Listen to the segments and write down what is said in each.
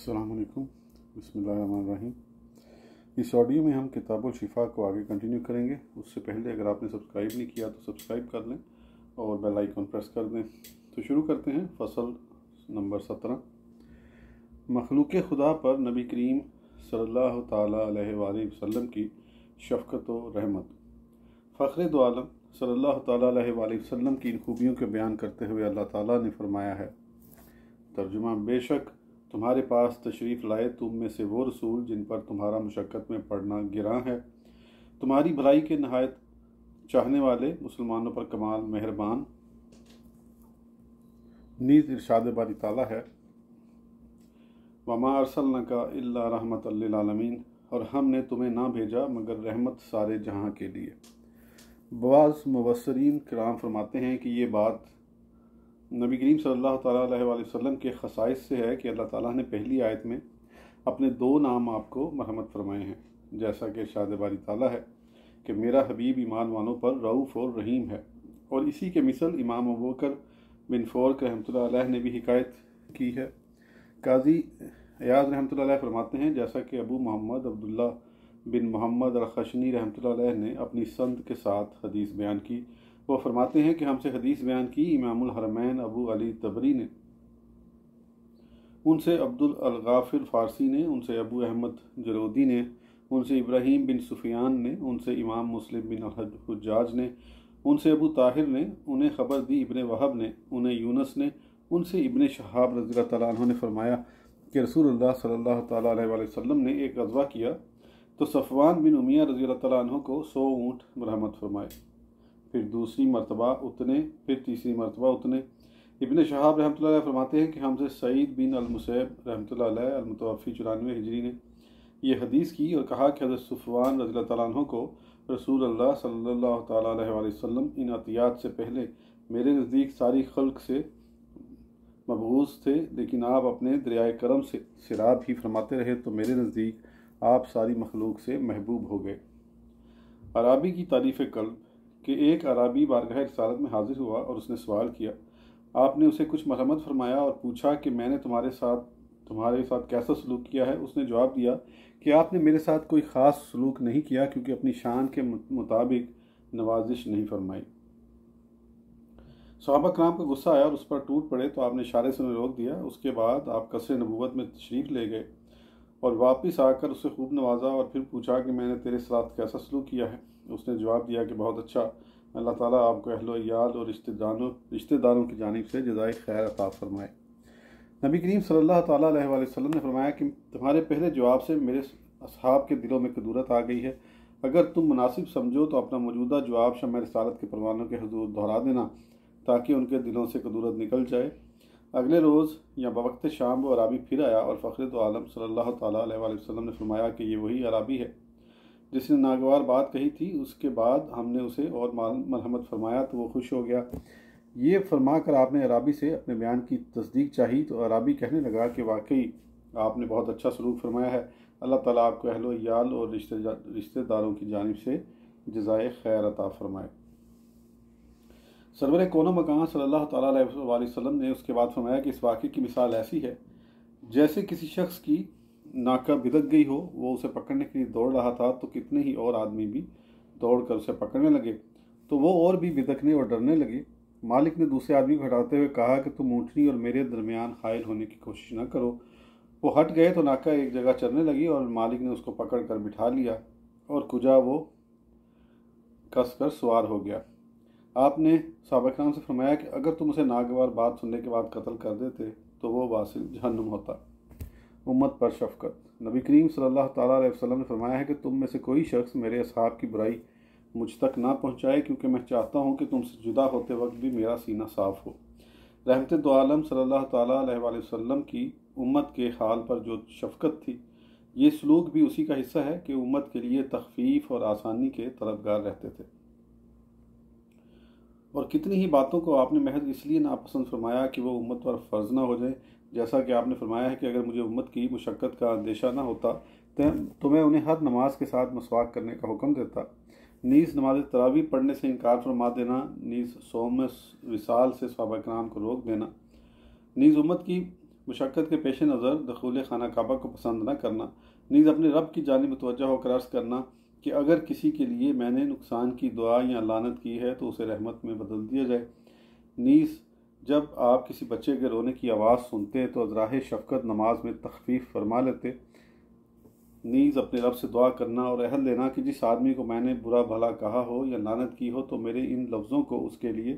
السلام علیکم، بسم اللہ الرحمن الرحیم۔ اس آڈیو میں ہم کتاب الشفا کو آگے کنٹینیو کریں گے۔ اس سے پہلے اگر آپ نے سبسکرائب نہیں کیا تو سبسکرائب کر لیں اور بیل آئیکن پریس کر دیں۔ تو شروع کرتے ہیں فصل نمبر 17، مخلوق خدا پر نبی کریم صلی اللہ تعالیٰ علیہ وآلہ وسلم کی شفقت و رحمت۔ فخر دو عالم صلی اللہ تعالیٰ علیہ وآلہ وسلم کی ان خوبیوں کے بیان کرتے ہوئے اللہ تعالیٰ نے فرمایا ہے، ترجمہ: بے شک تمہارے پاس تشریف لائے تم میں سے وہ رسول جن پر تمہارا مشقت میں پڑنا گراں ہے، تمہاری بھلائی کے نہایت چاہنے والے، مسلمانوں پر کمال مہربان۔ نیز ارشاد باری تعالیٰ ہے، وَمَا أَرْسَلْنَاكَ إِلَّا رَحْمَةً لِّلْعَالَمِينَ، اور ہم نے تمہیں نہ بھیجا مگر رحمت سارے جہاں کے لیے۔ بعض مفسرین کرام فرماتے ہیں کہ یہ بات نبی کریم صلی اللہ تعالیٰ علیہ وآلہ وسلم کے خصائص سے ہے کہ اللہ تعالیٰ نے پہلی آیت میں اپنے دو نام آپ کو مرحمت فرمائے ہیں، جیسا کہ ارشاد باری تعالیٰ ہے کہ میرا حبیب ایمان والوں پر رؤوف اور رحیم ہے، اور اسی کے مثل امام ابوبکر بن فورک رحمۃ اللہ علیہ نے بھی حکایت کی ہے۔ قاضی عیاض رحمۃ اللہ علیہ فرماتے ہیں، جیسا کہ ابو محمد عبداللہ بن محمد الخشنی رحمۃ اللہ علیہ نے اپنی سند کے ساتھ حدیث بیان کی، وہ فرماتے ہیں کہ ہم سے حدیث بیان کی امام الحرمین ابو علی تبری نے، ان سے عبد الغافر فارسی نے، ان سے ابو احمد جلودی نے، ان سے ابراہیم بن سفیان نے، ان سے امام مسلم بن الحجاج نے، ان سے ابو طاہر نے، انہیں خبر دی ابن وہب نے، انہیں یونس نے، ان سے ابن شہاب رضی اللہ تعالیٰ عنہ نے فرمایا کہ رسول اللہ صلی اللہ تعالیٰ علیہ وآلہ وسلم نے ایک غزوہ کیا تو صفوان بن امیہ رضی اللہ تعالیٰ عنہ کو 100 اونٹ مرحمت فرمائے، پھر دوسری مرتبہ اتنے، پھر تیسری مرتبہ اتنے۔ ابن شہاب رحمۃ اللہ علیہ فرماتے ہیں کہ ہم سے سعید بن المسیب رحمۃ اللہ علیہ المتوفی 94 ہجری نے یہ حدیث کی اور کہا کہ حضرت صفوان رضی اللہ تعالیٰ عنہ کو رسول اللہ صلی اللہ تعالیٰ علیہ وآلہ وسلم ان عطیات سے پہلے میرے نزدیک ساری خلق سے مبغوض تھے، لیکن آپ اپنے دریائے کرم سے سراب ہی فرماتے رہے تو میرے نزدیک آپ ساری مخلوق سے محبوب ہو گئے۔ عرابی کی تعریف قلب کہ ایک عرابی بارگاہ رسالت میں حاضر ہوا اور اس نے سوال کیا، آپ نے اسے کچھ مرحمت فرمایا اور پوچھا کہ میں نے تمہارے ساتھ کیسا سلوک کیا ہے؟ اس نے جواب دیا کہ آپ نے میرے ساتھ کوئی خاص سلوک نہیں کیا کیونکہ اپنی شان کے مطابق نوازش نہیں فرمائی۔ صحابہ کرام کو غصہ آیا اور اس پر ٹوٹ پڑے تو آپ نے اشارے سے انہیں روک دیا۔ اس کے بعد آپ قصر نبوت میں تشریف لے گئے اور واپس آ کر اسے خوب نوازا اور پھر پوچھا کہ میں نے تیرے ساتھ کیسا سلوک کیا ہے؟ اس نے جواب دیا کہ بہت اچھا، اللہ تعالیٰ آپ کو اہل و عیال اور رشتہ داروں کی جانب سے جزائے خیر عطا فرمائے۔ نبی کریم صلی اللہ تعالیٰ علیہ وآلہ وسلم نے فرمایا کہ تمہارے پہلے جواب سے میرے اصحاب کے دلوں میں کدورت آ گئی ہے، اگر تم مناسب سمجھو تو اپنا موجودہ جواب شمع رسالت کے پروانوں کے حضور دہرا دینا تاکہ ان کے دلوں سے کدورت نکل جائے۔ اگلے روز یا بوقت شام وہ عرابی پھر آیا اور فخر دو عالم صلی اللہ تعالیٰ علیہ وآلہ وسلم نے فرمایا کہ یہ وہی عرابی ہے جس نے ناگوار بات کہی تھی۔ اس کے بعد ہم نے اسے اور مرحمت فرمایا تو وہ خوش ہو گیا۔ یہ فرما کر آپ نے عرابی سے اپنے بیان کی تصدیق چاہی تو عرابی کہنے لگا کہ واقعی آپ نے بہت اچھا سلوک فرمایا ہے، اللہ تعالیٰ آپ کو اہل و عیال اور رشتہ داروں کی جانب سے جزائے خیر عطا فرمائے۔ سرور کون و مکان صلی اللہ تعالیٰ علیہ وآلہ وسلم نے اس کے بعد فرمایا کہ اس واقعے کی مثال ایسی ہے جیسے کسی شخص کی ناکہ بدک گئی ہو، وہ اسے پکڑنے کے لیے دوڑ رہا تھا تو کتنے ہی اور آدمی بھی دوڑ کر اسے پکڑنے لگے تو وہ اور بھی بدکنے اور ڈرنے لگے۔ مالک نے دوسرے آدمی کو ہٹاتے ہوئے کہا کہ تم اونٹنی اور میرے درمیان حائل ہونے کی کوشش نہ کرو۔ وہ ہٹ گئے تو ناکہ ایک جگہ چرنے لگی اور مالک نے اس کو پکڑ کر بٹھا لیا اور کجا وہ کس کر سوار ہو گیا۔ آپ نے صحابہ کرام سے فرمایا کہ اگر تم اسے ناگوار بات سننے کے بعد قتل کر دیتے تو وہ واصل جہنم ہوتا۔ امت پر شفقت۔ نبی کریم صلی اللہ تعالیٰ علیہ وسلم نے فرمایا ہے کہ تم میں سے کوئی شخص میرے اصحاب کی برائی مجھ تک نہ پہنچائے کیونکہ میں چاہتا ہوں کہ تم سے جدا ہوتے وقت بھی میرا سینہ صاف ہو۔ رحمت دو عالم صلی اللہ تعالیٰ علیہ وآلہ وسلم کی امت کے حال پر جو شفقت تھی، یہ سلوک بھی اسی کا حصہ ہے کہ امت کے لیے تخفیف اور آسانی کے طلبگار رہتے تھے، اور کتنی ہی باتوں کو آپ نے محض اس لیے ناپسند فرمایا کہ وہ امت پر فرض نہ ہو جائے، جیسا کہ آپ نے فرمایا ہے کہ اگر مجھے امت کی مشقت کا اندیشہ نہ ہوتا تو میں انہیں ہر نماز کے ساتھ مسواک کرنے کا حکم دیتا۔ نیز نماز تراویح پڑھنے سے انکار فرما دینا، نیز صوم وصال سے صحابہ کرام کو روک دینا، نیز امت کی مشقت کے پیش نظر دخول خانہ کعبہ کو پسند نہ کرنا، نیز اپنے رب کی جانب متوجہ ہو کر عرض کرنا کہ اگر کسی کے لیے میں نے نقصان کی دعا یا لعنت کی ہے تو اسے رحمت میں بدل دیا جائے۔ نیز جب آپ کسی بچے کے رونے کی آواز سنتے تو ازراہ شفقت نماز میں تخفیف فرما لیتے۔ نیز اپنے رب سے دعا کرنا اور عہد لینا کہ جس آدمی کو میں نے برا بھلا کہا ہو یا لعنت کی ہو تو میرے ان لفظوں کو اس کے لیے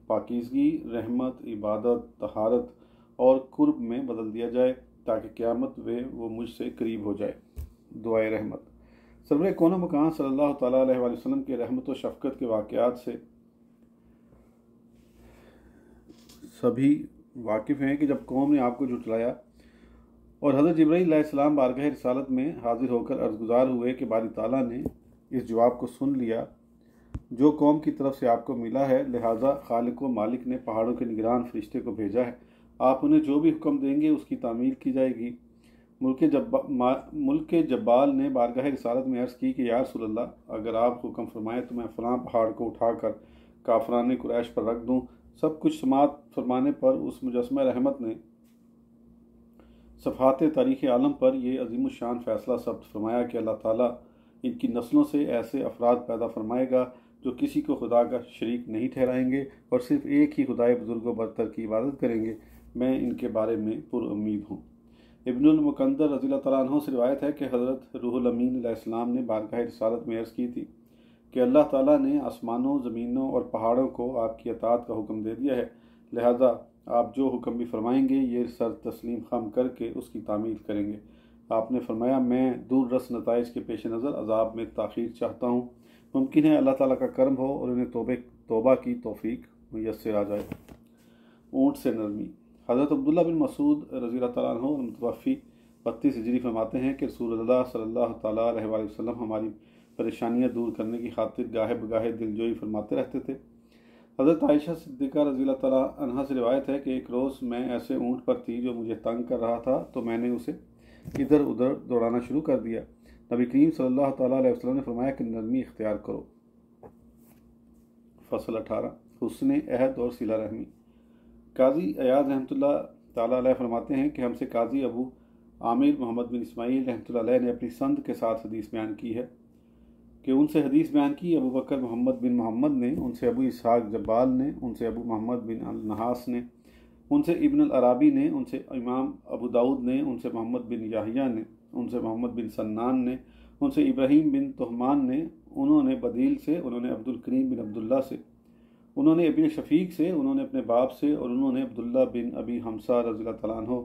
پاکیزگی، رحمت، عبادت، طہارت اور قرب میں بدل دیا جائے تاکہ قیامت میں وہ مجھ سے قریب ہو جائے۔ دعائے رحمت۔ سرور کون و مکان صلی اللہ تعالیٰ علیہ وآلہ وسلم کے رحمت و شفقت کے واقعات سے سبھی واقف ہیں کہ جب قوم نے آپ کو جھٹلایا اور حضرت جبرائیل علیہ السلام بارگاہ رسالت میں حاضر ہو کر عرض گزار ہوئے کہ باری تعالیٰ نے اس جواب کو سن لیا جو قوم کی طرف سے آپ کو ملا ہے، لہٰذا خالق و مالک نے پہاڑوں کے نگران فرشتے کو بھیجا ہے، آپ انہیں جو بھی حکم دیں گے اس کی تعمیل کی جائے گی۔ ملک جبال نے بارگاہ رسالت میں عرض کی کہ یا رسول اللہ، اگر آپ حکم فرمائیں تو میں فلاں پہاڑ کو اٹھا کر کافران قریش پر رکھ دوں۔ سب کچھ سماعت فرمانے پر اس مجسمہ رحمت نے صفحات تاریخ عالم پر یہ عظیم الشان فیصلہ ثبت فرمایا کہ اللہ تعالیٰ ان کی نسلوں سے ایسے افراد پیدا فرمائے گا جو کسی کو خدا کا شریک نہیں ٹھہرائیں گے اور صرف ایک ہی خدائے بزرگ و برتر کی عبادت کریں گے۔ میں ان کے بارے میں پر امید ہوں۔ ابن المکندر رضی اللہ تعالیٰ عنہ سے روایت ہے کہ حضرت روح الامین علیہ السلام نے بارگاہ رسالت میں عرض کی تھی کہ اللہ تعالیٰ نے آسمانوں، زمینوں اور پہاڑوں کو آپ کی اطاعت کا حکم دے دیا ہے، لہذا آپ جو حکم بھی فرمائیں گے یہ سر تسلیم خم کر کے اس کی تعمیل کریں گے۔ آپ نے فرمایا میں دور رس نتائج کے پیش نظر عذاب میں تاخیر چاہتا ہوں، ممکن ہے اللہ تعالیٰ کا کرم ہو اور انہیں توبہ کی توفیق میسر آ جائے۔ اونٹ سے نرمی۔ حضرت عبداللہ بن مسعود رضی اللہ تعالیٰ عنہ متوفی 32 ہجری فرماتے ہیں کہ رسول اللہ صلی اللہ تعالیٰ علیہ وآلہ وسلم ہماری پریشانیاں دور کرنے کی خاطر گاہے بگاہے دلجوئی فرماتے رہتے تھے۔ حضرت عائشہ صدیقہ رضی اللہ تعالیٰ عنہ سے روایت ہے کہ ایک روز میں ایسے اونٹ پر تھی جو مجھے تنگ کر رہا تھا تو میں نے اسے ادھر ادھر دوڑانا شروع کر دیا۔ نبی کریم صلی اللہ تعالیٰ علیہ وسلم نے فرمایا کہ نرمی اختیار کرو۔ فصل 18 حسن عہد اور صلہ رحمی۔ قاضی ایاز رحمۃ اللہ تعالیٰ علیہ فرماتے ہیں کہ ہم سے قاضی ابو عامر محمد بن اسماعیل رحمۃ اللہ علیہ نے اپنی سند کے ساتھ حدیث بیان کی ہے کہ ان سے حدیث بیان کی ابو بکر محمد بن محمد نے، ان سے ابو اسحاق جبال نے، ان سے ابو محمد بن النحاس نے، ان سے ابن العرابی نے، ان سے امام ابو داود نے، ان سے محمد بن یحییٰ نے، ان سے محمد بن سنان نے، ان سے ابراہیم بن تہمان نے، انہوں نے بدیل سے، انہوں نے عبد الکریم بن عبداللہ سے، انہوں نے ابن شفیق سے، انہوں نے اپنے باپ سے اور انہوں نے عبداللہ بن ابی حمزہ رضی اللہ تعالیٰ عنہ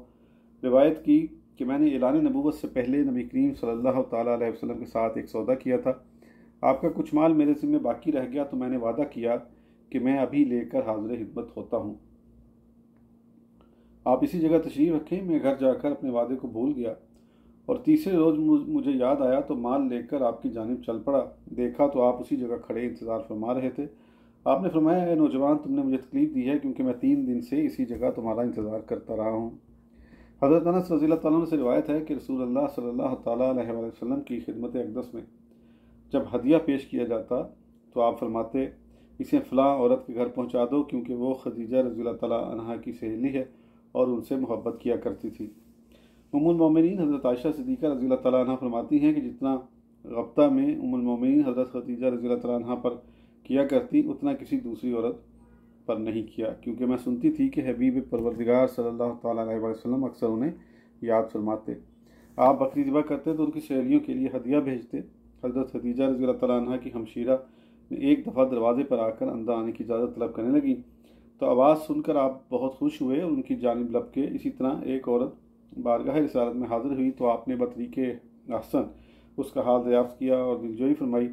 روایت کی کہ میں نے اعلان نبوت سے پہلے نبی کریم صلی اللہ تعالیٰ علیہ وسلم کے ساتھ ایک سودا کیا تھا۔ آپ کا کچھ مال میرے ذمہ باقی رہ گیا تو میں نے وعدہ کیا کہ میں ابھی لے کر حاضر خدمت ہوتا ہوں، آپ اسی جگہ تشریف رکھیں۔ میں گھر جا کر اپنے وعدے کو بھول گیا اور تیسرے روز مجھے یاد آیا تو مال لے کر آپ کی جانب چل پڑا، دیکھا تو آپ اسی جگہ کھڑے انتظار فرما رہے تھے۔ آپ نے فرمایا اے نوجوان، تم نے مجھے تکلیف دی ہے کیونکہ میں 3 دن سے اسی جگہ تمہارا انتظار کرتا رہا ہوں۔ حضرت انس رضی اللہ تعالیٰ عنہ سے روایت ہے کہ رسول اللہ صلی اللہ تعالیٰ علیہ وآلہ وسلم کی خدمت اقدس میں جب ہدیہ پیش کیا جاتا تو آپ فرماتے اسے فلاں عورت کے گھر پہنچا دو کیونکہ وہ خدیجہ رضی اللہ تعالیٰ عنہا کی سہیلی ہے اور ان سے محبت کیا کرتی تھی۔ ام المومنین حضرت عائشہ صدیقہ رضی اللہ تعالیٰ عنہ فرماتی ہیں کہ جتنا غبطہ میں ام المومنین حضرت خدیجہ رضی اللہ تعالیٰ عنہ پر کیا کرتی اتنا کسی دوسری عورت پر نہیں کیا، کیونکہ میں سنتی تھی کہ حبیب پروردگار صلی اللہ تعالیٰ علیہ وسلم اکثر انہیں یاد فرماتے۔ آپ بکری ذبح کرتے تو ان کی سہیلیوں کے لیے ہدیہ بھیجتے۔ حضرت خدیجہ رضی اللہ تعالیٰ عنہ کی ہمشیرہ نے ایک دفعہ دروازے پر آ کر اندر آنے کی اجازت طلب کرنے لگی تو آواز سن کر آپ بہت خوش ہوئے اور ان کی جانب لپکے۔ اسی طرح ایک عورت بارگاہ رسالت میں حاضر ہوئی تو آپ نے بطریق احسن اس کا حال دریافت کیا اور دلجوئی فرمائی۔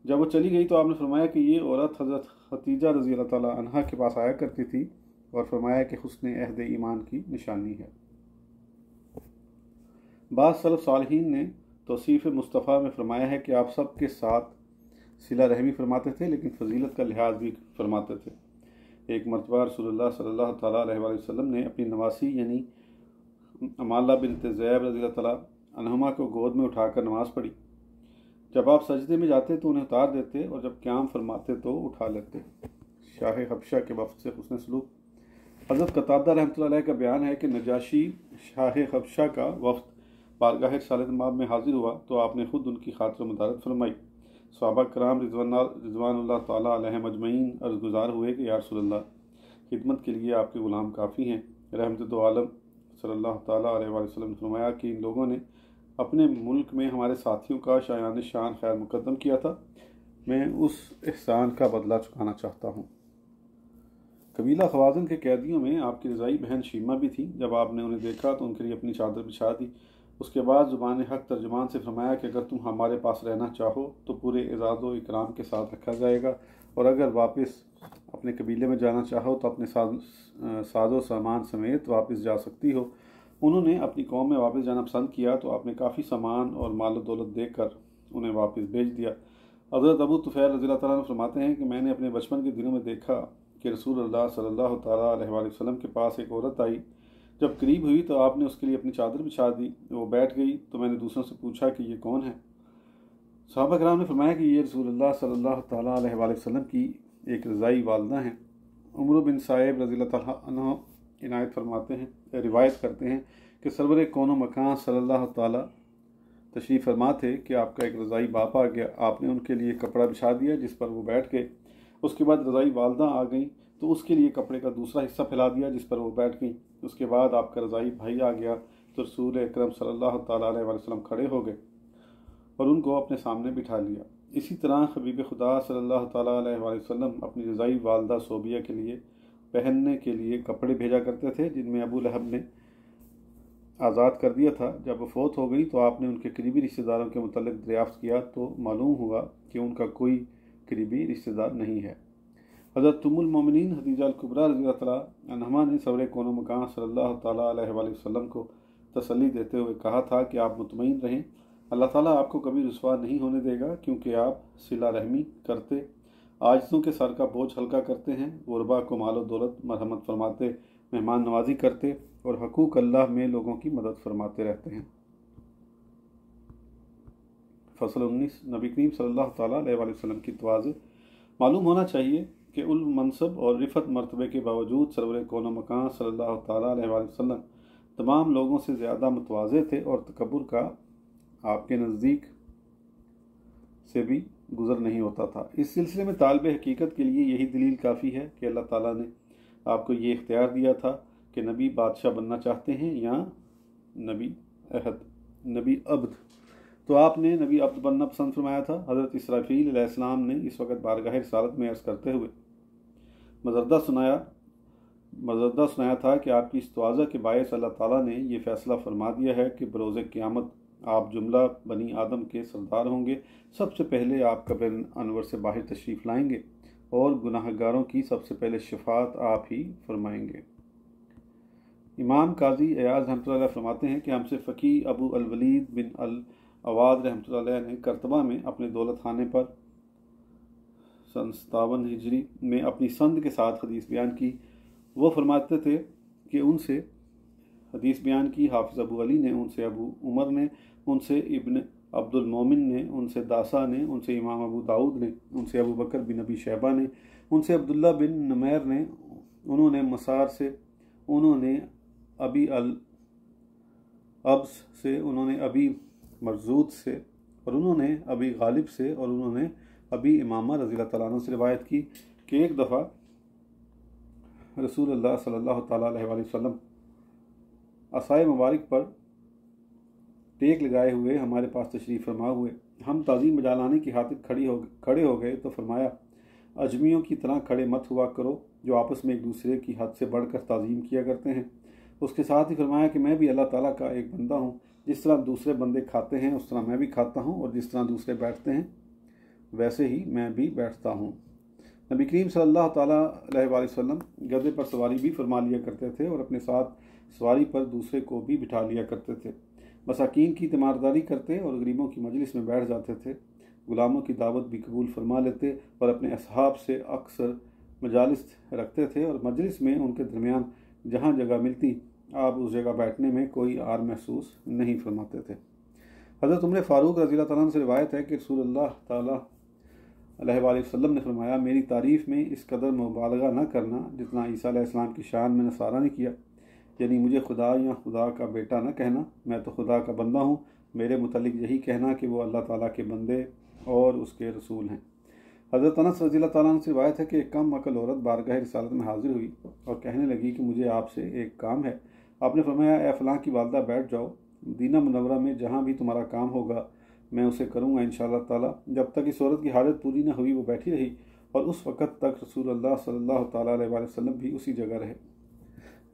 جب وہ چلی گئی تو آپ نے فرمایا کہ یہ عورت حضرت خدیجہ رضی اللہ تعالیٰ عنہ کے پاس آیا کرتی تھی اور فرمایا کہ حسن عہد ایمان کی نشانی ہے۔ بعض سلف صالحین نے توصیف مصطفیٰ میں فرمایا ہے کہ آپ سب کے ساتھ صلہ رحمی فرماتے تھے لیکن فضیلت کا لحاظ بھی فرماتے تھے۔ ایک مرتبہ رسول اللہ صلی اللہ تعالیٰ علیہ وآلہ وسلم نے اپنی نواسی یعنی امالہ بنت زیب رضی اللہ تعالیٰ عنہما کو گود میں اٹھا کر نماز پڑھی۔ جب آپ سجدے میں جاتے تو انہیں اتار دیتے اور جب قیام فرماتے تو اٹھا لیتے۔ شاہ حبشہ کے وفد سے حسن سلوک۔ حضرت قتادہ رحمۃ اللہ علیہ کا بیان ہے کہ نجاشی شاہ حبشہ کا وفد بارگاہ رسالت مآب میں حاضر ہوا تو آپ نے خود ان کی خاطر مدارت فرمائی۔ صحابہ کرام رضوان اللہ تعالیٰ علیہ مجمعین عرض گزار ہوئے کہ یا رسول اللہ، خدمت کے لیے آپ کے غلام کافی ہیں۔ رحمت دو عالم صلی اللہ تعالیٰ علیہ وسلم نے فرمایا کہ ان لوگوں نے اپنے ملک میں ہمارے ساتھیوں کا شایان شان خیر مقدم کیا تھا، میں اس احسان کا بدلہ چکانا چاہتا ہوں۔ قبیلہ خوازن کے قیدیوں میں آپ کی رضائی بہن شیمہ بھی تھی۔ جب آپ نے انہیں دیکھا تو ان کے لیے اپنی چادر بچھا دی۔ اس کے بعد زبان حق ترجمان سے فرمایا کہ اگر تم ہمارے پاس رہنا چاہو تو پورے اعزاز و اکرام کے ساتھ رکھا جائے گا، اور اگر واپس اپنے قبیلے میں جانا چاہو تو اپنے ساز و سامان سمیت واپس جا سکتی ہو۔ انہوں نے اپنی قوم میں واپس جانا پسند کیا تو آپ نے کافی سامان اور مال و دولت دے کر انہیں واپس بھیج دیا۔ حضرت ابو طفیل رضی اللہ تعالیٰ عنہ فرماتے ہیں کہ میں نے اپنے بچپن کے دنوں میں دیکھا کہ رسول اللہ صلی اللہ تعالیٰ علیہ وآلہ وسلم کے پاس ایک عورت آئی۔ جب قریب ہوئی تو آپ نے اس کے لیے اپنی چادر بچھا دی۔ وہ بیٹھ گئی تو میں نے دوسروں سے پوچھا کہ یہ کون ہے؟ صحابہ کرام نے فرمایا کہ یہ رسول اللہ صلی اللہ تعالیٰ علیہ وآلہ وسلم کی ایک رضائی والدہ ہیں۔ عمر بن صائب رضی اللہ تعالیٰ عنہ عنایت فرماتے ہیں، روایت کرتے ہیں کہ سرور کون و مکان صلی اللہ تعالیٰ تشریف فرما تھے کہ آپ کا ایک رضائی باپ آ گیا۔ آپ نے ان کے لیے کپڑا بچھا دیا جس پر وہ بیٹھ گئے۔ اس کے بعد رضائی والدہ آ گئیں تو اس کے لیے کپڑے کا دوسرا حصہ پھیلا دیا جس پر وہ بیٹھ گئیں۔ اس کے بعد آپ کا رضائی بھائی آ گیا تو رسول اکرم صلی اللہ تعالیٰ علیہ وسلم کھڑے ہو گئے اور ان کو اپنے سامنے بٹھا لیا۔ اسی طرح حبیب خدا صلی اللہ تعالیٰ علیہ وسلم اپنی رضائی والدہ صوبیہ کے لیے پہننے کے لیے کپڑے بھیجا کرتے تھے جن میں ابو لہب نے آزاد کر دیا تھا۔ جب وہ فوت ہو گئی تو آپ نے ان کے قریبی رشتہ داروں کے متعلق دریافت کیا تو معلوم ہوا کہ ان کا کوئی قریبی رشتہ دار نہیں ہے۔ حضرت ام المومنین خدیجہ الکبریٰ رضی اللہ تعالیٰ عنہا نے سور کون و مکان صلی اللہ تعالیٰ علیہ وآلہ وسلم کو تسلی دیتے ہوئے کہا تھا کہ آپ مطمئن رہیں، اللہ تعالیٰ آپ کو کبھی رسوا نہیں ہونے دے گا، کیونکہ آپ صلہ رحمی کرتے، عاجزوں کے سر کا بوجھ ہلکا کرتے ہیں، غربا کو مال و دولت مرحمت فرماتے، مہمان نوازی کرتے اور حقوق اللہ میں لوگوں کی مدد فرماتے رہتے ہیں۔ فصل 19 نبی کریم صلی اللہ تعالیٰ علیہ وآلہ وسلم کی تواضع۔ معلوم ہونا چاہیے کہ المنصب اور رفعت مرتبے کے باوجود سرور کون و مکان صلی اللہ تعالیٰ علیہ وآلہ وسلم تمام لوگوں سے زیادہ متواضع تھے اور تکبر کا آپ کے نزدیک سے بھی گزر نہیں ہوتا تھا۔ اس سلسلے میں طالب حقیقت کے لیے یہی دلیل کافی ہے کہ اللہ تعالیٰ نے آپ کو یہ اختیار دیا تھا کہ نبی بادشاہ بننا چاہتے ہیں یا نبی عبد، تو آپ نے نبی عبد بننا پسند فرمایا تھا۔ حضرت اسرافیل علیہ السلام نے اس وقت بارگاہ رسالت میں عرض کرتے ہوئے مزردہ سنایا تھا کہ آپ کی اس تواضع کے باعث اللہ تعالیٰ نے یہ فیصلہ فرما دیا ہے کہ بروز قیامت آپ جملہ بنی آدم کے سردار ہوں گے، سب سے پہلے آپ قبر انور سے باہر تشریف لائیں گے اور گناہ گاروں کی سب سے پہلے شفاعت آپ ہی فرمائیں گے۔ امام قاضی ایاز رحمۃ اللہ علیہ فرماتے ہیں کہ ہم سے فقی ابو الولید بن الاواد رحمۃ اللہ علیہ نے کرتبہ میں اپنے دولت خانے پر 57 ہجری میں اپنی سند کے ساتھ حدیث بیان کی۔ وہ فرماتے تھے کہ ان سے حدیث بیان کی حافظ ابو علی نے، ان سے ابو عمر نے، ان سے ابن عبد المومن نے، ان سے داسا نے، ان سے امام ابو داؤد نے، ان سے ابو بکر بن ابی شیبہ نے، ان سے عبداللہ بن نمیر نے، انہوں نے مسار سے، انہوں نے ابی الابس سے، انہوں نے ابی مرزود سے، اور انہوں نے ابی غالب سے، اور انہوں نے ابی امامہ رضی اللہ تعالیٰ عنہ سے روایت کی کہ ایک دفعہ رسول اللہ صلی اللہ تعالیٰ علیہ وآلہ وسلم عصائے مبارک پر ٹیک لگائے ہوئے ہمارے پاس تشریف فرما ہوئے۔ ہم تعظیم بجا لانے کی خاطر کھڑے ہو گئے تو فرمایا، اجمیوں کی طرح کھڑے مت ہوا کرو جو آپس میں ایک دوسرے کی حد سے بڑھ کر تعظیم کیا کرتے ہیں۔ اس کے ساتھ ہی فرمایا کہ میں بھی اللہ تعالیٰ کا ایک بندہ ہوں، جس طرح دوسرے بندے کھاتے ہیں اس طرح میں بھی کھاتا ہوں، اور جس طرح دوسرے بیٹھتے ہیں ویسے ہی میں بھی بیٹھتا ہوں۔ نبی کریم صلی اللہ تعالیٰ علیہ وآلہ وسلم گدھے پر سواری بھی فرما لیا کرتے تھے اور اپنے ساتھ سواری پر دوسرے کو بھی بٹھا لیا کرتے تھے، مساکین کی تیمارداری کرتے اور غریبوں کی مجلس میں بیٹھ جاتے تھے، غلاموں کی دعوت بھی قبول فرما لیتے اور اپنے اصحاب سے اکثر مجالس رکھتے تھے، اور مجلس میں ان کے درمیان جہاں جگہ ملتی آپ اس جگہ بیٹھنے میں کوئی عار محسوس نہیں فرماتے تھے۔ حضرت عمر فاروق رضی اللہ تعالیٰ عنہ سے روایت ہے کہ رسول اللہ تعالیٰ علیہ وآلہ وسلم نے فرمایا میری تعریف میں اس قدر مبالغہ نہ کرنا جتنا عیسیٰ علیہ السلام کی شان میں نصارہ نے کیا، یعنی مجھے خدا یا خدا کا بیٹا نہ کہنا، میں تو خدا کا بندہ ہوں، میرے متعلق یہی کہنا کہ وہ اللہ تعالیٰ کے بندے اور اس کے رسول ہیں۔ حضرت انس رضی اللہ تعالیٰ عنہ سے روایت ہے کہ ایک کم عقل عورت بارگاہ رسالت میں حاضر ہوئی اور کہنے لگی کہ مجھے آپ سے ایک کام ہے۔ آپ نے فرمایا اے فلاں کی والدہ بیٹھ جاؤ، مدینہ منورہ میں جہاں بھی تمہارا کام ہوگا میں اسے کروں گا انشاءاللہ تعالیٰ۔ جب تک اس عورت کی حاجت پوری نہ ہوئی وہ بیٹھی رہی اور اس وقت تک رسول اللہ صلی اللہ تعالیٰ علیہ وآلہ وسلم بھی اسی جگہ رہے۔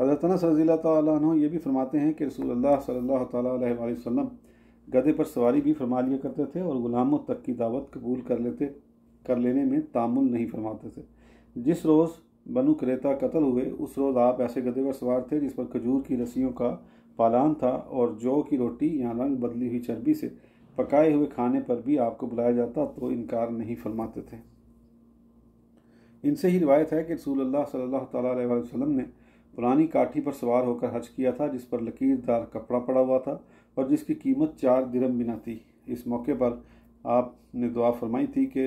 حضرت انس رضی اللہ تعالیٰ عنہ یہ بھی فرماتے ہیں کہ رسول اللہ صلی اللہ تعالیٰ علیہ وآلہ وسلم گدھے پر سواری بھی فرما لیا کرتے تھے اور غلاموں تک کی دعوت قبول کر لینے میں تامل نہیں فرماتے تھے۔ جس روز بنو کریتا قتل ہوئے اس روز آپ ایسے گدھے پر سوار تھے جس پر کھجور کی رسیوں کا پالان تھا اور جو کی روٹی یا رنگ بدلی ہوئی چربی سے پکائے ہوئے کھانے پر بھی آپ کو بلایا جاتا تو انکار نہیں فرماتے تھے۔ ان سے ہی روایت ہے کہ رسول اللہ صلی اللہ تعالیٰ علیہ وآلہ وسلم نے پرانی کاٹھی پر سوار ہو کر حج کیا تھا جس پر لکیر دار کپڑا پڑا ہوا تھا اور جس کی قیمت 4 درہم بھی نہ تھی۔ اس موقع پر آپ نے دعا فرمائی تھی کہ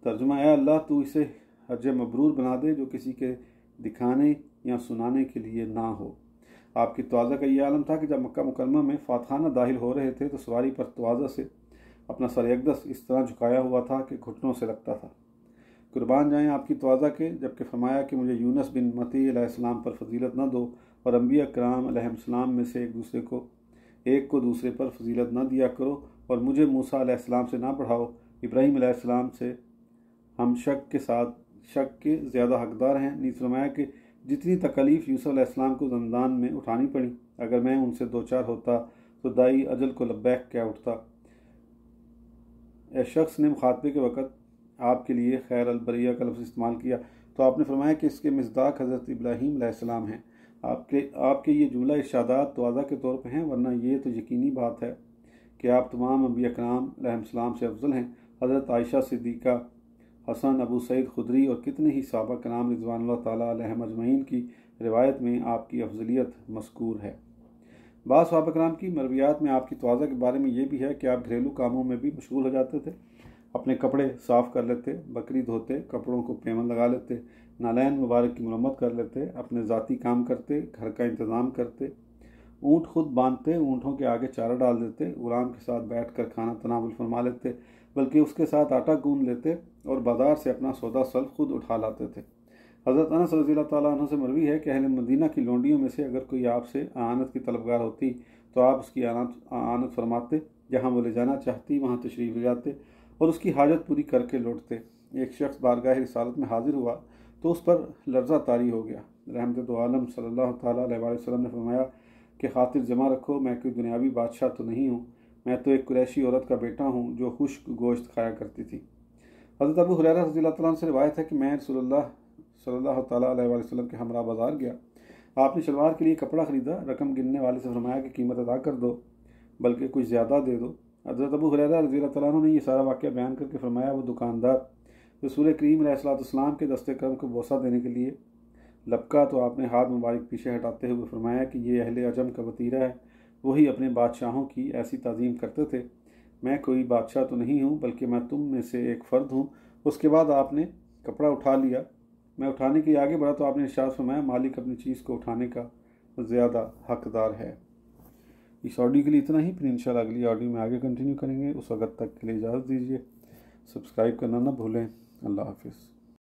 ترجمہ اے اللہ تو اسے حج مبرور بنا دے جو کسی کے دکھانے یا سنانے کے لیے نہ ہو۔ آپ کی تواضع کا یہ عالم تھا کہ جب مکہ مکرمہ میں فاتحانہ داخل ہو رہے تھے تو سواری پر تواضع سے اپنا سر اقدس اس طرح جھکایا ہوا تھا کہ گھٹنوں سے لگتا تھا۔ قربان جائیں آپ کی تواضع کے، جبکہ فرمایا کہ مجھے یونس بن متی علیہ السلام پر فضیلت نہ دو اور انبیاء کرام علیہ السلام میں سے ایک کو دوسرے پر فضیلت نہ دیا کرو اور مجھے موسیٰ علیہ السلام سے نہ بڑھاؤ، ابراہیم علیہ السلام سے ہم شک کے زیادہ حقدار ہیں۔ نیز فرمایا کہ جتنی تکالیف یوسف علیہ السلام کو زندان میں اٹھانی پڑی اگر میں ان سے دوچار ہوتا تو دائی اجل کو لبیک کیا اٹھتا۔ ایک شخص نے مخاطبے کے وقت آپ کے لیے خیر البریہ کا لفظ استعمال کیا تو آپ نے فرمایا کہ اس کے مصداق حضرت ابراہیم علیہ السلام ہیں۔ آپ کے یہ جملہ ارشادات تواضع کے طور پہ ہیں، ورنہ یہ تو یقینی بات ہے کہ آپ تمام انبیاء کرام علیہ السلام سے افضل ہیں۔ حضرت عائشہ صدیقہ، حسن، ابو سعید خدری اور کتنے ہی صحابہ کرام رضوان اللہ تعالیٰ علیہم اجمعین کی روایت میں آپ کی افضلیت مذکور ہے۔ بعض صحابہ کرام کی مرویات میں آپ کی تواضع کے بارے میں یہ بھی ہے کہ آپ گھریلو کاموں میں بھی مشغول ہو جاتے تھے، اپنے کپڑے صاف کر لیتے، بکری دھوتے، کپڑوں کو پیمن لگا لیتے، نالین مبارک کی مرمت کر لیتے، اپنے ذاتی کام کرتے، گھر کا انتظام کرتے، اونٹ خود باندھتے، اونٹوں کے آگے چارہ ڈال دیتے، غلام کے ساتھ بیٹھ کر کھانا تناول فرما لیتے، بلکہ اس کے ساتھ آٹا گوندھ لیتے اور بازار سے اپنا سودا سلف خود اٹھا لاتے تھے۔ حضرت انس رضی اللہ تعالیٰ عنہ سے مروی ہے کہ اہل مدینہ کی لونڈیوں میں سے اگر کوئی آپ سے اعانت کی طلبگار ہوتی تو آپ اس کی اعانت فرماتے، جہاں وہ لے جانا چاہتی وہاں تشریف لے جاتے اور اس کی حاجت پوری کر کے لوٹتے۔ ایک شخص بارگاہ رسالت میں حاضر ہوا تو اس پر لرزہ طاری ہو گیا۔ رحمت دو عالم صلی اللہ تعالیٰ علیہ وآلہ وسلم نے فرمایا کہ خاطر جمع رکھو، میں کوئی دنیاوی بادشاہ تو نہیں ہوں، میں تو ایک قریشی عورت کا بیٹا ہوں جو خشک گوشت کھایا کرتی تھی۔ حضرت ابو ہریرہ رضی اللہ تعالیٰ عنہ سے روایت ہے کہ میں رسول اللہ صلی اللہ تعالیٰ علیہ وآلہ وسلم کے ہمراہ بازار گیا۔ آپ نے شلوار کے لیے کپڑا خریدا، رقم گننے والے سے فرمایا کہ قیمت ادا کر دو، بلکہ کچھ زیادہ دے دو۔ حضرت ابو ہریرہ رضی اللہ تعالیٰ عنہ نے یہ سارا واقعہ بیان کر کے فرمایا وہ دکاندار رسول کریم علیہ السلام کے دست کرم کو بوسہ دینے کے لیے لبکا تو آپ نے ہاتھ مبارک پیچھے ہٹاتے ہوئے فرمایا کہ یہ اہل عجم کا وطیرہ ہے، وہی اپنے بادشاہوں کی ایسی تعظیم کرتے تھے، میں کوئی بادشاہ تو نہیں ہوں بلکہ میں تم میں سے ایک فرد ہوں۔ اس کے بعد آپ نے کپڑا اٹھا لیا، میں اٹھانے کے لیے آگے بڑھا تو آپ نے ارشاد فرمایا مالک اپنی چیز کو اٹھانے کا زیادہ حقدار ہے۔ اس آڈیو کے لیے اتنا ہی، پھر انشاءاللہ اگلی آڈیو میں آگے کنٹینیو کریں گے۔ اس وقت تک کے لیے اجازت دیجیے، سبسکرائب کرنا نہ بھولیں۔ اللہ حافظ۔